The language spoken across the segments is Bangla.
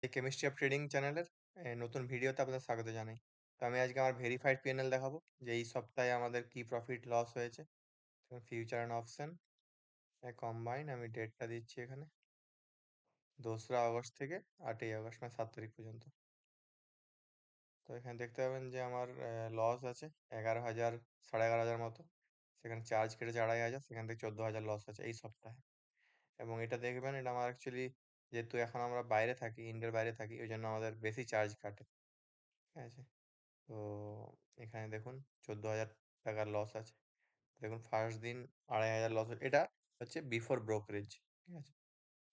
এই কেমিস্ট্রি অফ ট্রেডিং চ্যানেলের নতুন ভিডিওতে আপনাদের স্বাগত জানাই। তো আমি আজকে আমার ভেরিফাইড পিএনএল দেখাবো যে এই সপ্তাহে আমাদের কি প্রফিট লস হয়েছে। ফিউচার অ্যান্ড অপশন কম্বাইন আমি ডেটটা দিচ্ছি এখানে 2রা আগস্ট থেকে 8ই আগস্ট মানে 7 তারিখ পর্যন্ত। তো এখানে দেখতে পাবেন যে আমার লস আছে 11,000 11,500 মতো। সেখানে চার্জ কেটেছে 2,500, সেখান থেকে 14,000 লস আছে এই সপ্তাহে। এবং এটা দেখবেন এটা আমার অ্যাকচুয়ালি যেহেতু এখন আমরা বাইরে থাকি, ইন্ডিয়ার বাইরে থাকি, ওই জন্য আমাদের বেশি চার্জ কাটে। ঠিক আছে? তো এখানে দেখুন 14,000 টাকার লস আছে। দেখুন ফার্স্ট দিন 2,500 লস এটা হচ্ছে বিফোর ব্রোকারেজ। ঠিক আছে?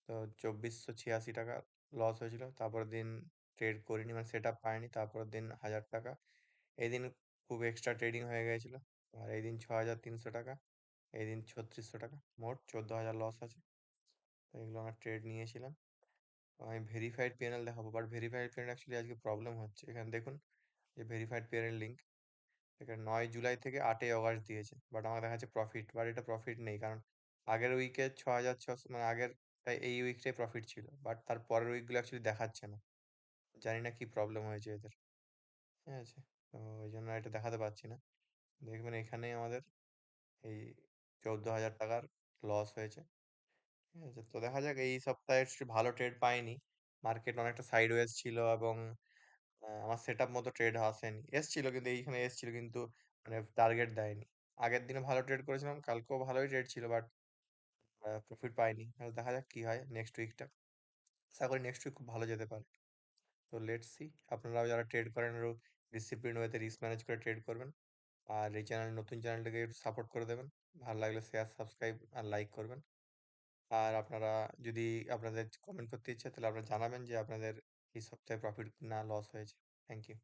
তো 2,486 টাকা লস হয়েছিল। তারপরের দিন ট্রেড করিনি মানে সেটআপ পাইনি। তারপরের দিন 1,000 টাকা। এই দিন খুব এক্সট্রা ট্রেডিং হয়ে গিয়েছিল। আর এই দিন 6,300 টাকা। এই দিন 3,600 টাকা। মোট 14,000 লস আছে। তো এগুলো আমরা ট্রেড নিয়েছিলাম। আমি ভেরিফাইড পিএনএল দেখাবো। বাট ভেরিফাইড পিএনএল অ্যাকচুয়ালি আজকে প্রবলেম হচ্ছে। এখানে দেখুন যে ভেরিফাইড পিএনএল লিঙ্ক। এখানে 9 জুলাই থেকে 8ই অগাস্ট দিয়েছে। বাট আমার দেখাচ্ছে প্রফিট। বাট এটা প্রফিট নেই। কারণ আগের উইকে 6,600 মানে আগের এই উইকটাই প্রফিট ছিল। বাট তার পরের উইকগুলো অ্যাকচুয়ালি দেখাচ্ছে না। জানি না কি প্রবলেম হয়েছে এদের। ঠিক আছে? তো এইজন্য এটা দেখাতে পারছি না। দেখবেন এখানে আমাদের এই 14,000 টাকার লস হয়েছে। ঠিক আছে? তো দেখা যাক এই সপ্তাহে ভালো ট্রেড পাইনি। মার্কেট অনেকটা সাইডওয়েজ ছিল এবং আমার সেটআপ মতো ট্রেড আসেনি। এসছিল কিন্তু এইখানে এসছিল কিন্তু মানে টার্গেট দেয়নি। আগের দিনে ভালো ট্রেড করেছিলাম, কালকেও ভালোই ট্রেড ছিল বাট প্রফিট পাইনি। দেখা যাক কি হয় নেক্সট উইকটা। আশা করি নেক্সট উইক খুব ভালো যেতে পারে। তো লেটস সি। আপনারাও যারা ট্রেড করেন আরো ডিসিপ্লিন ওয়েতে রিস্ক ম্যানেজ করে ট্রেড করবেন। আর এই নতুন চ্যানেলটাকে একটু সাপোর্ট করে দেবেন। ভালো লাগলে শেয়ার, সাবস্ক্রাইব আর লাইক করবেন। আর আপনারা যদি আপনাদের কমেন্ট করতে ইচ্ছে তাহলে আপনারা জানাবেন যে আপনাদের এই সপ্তাহে প্রফিট না লস হয়েছে। Thank you.